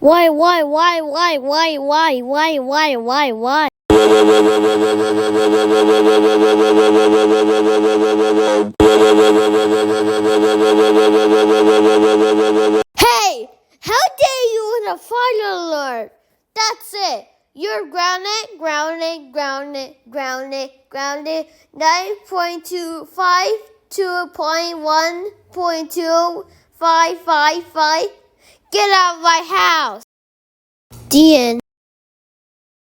Why? Hey! How dare you with a fire alert? That's it. You're grounded. 9.25, 2.1.2555. Get out of my house. The end.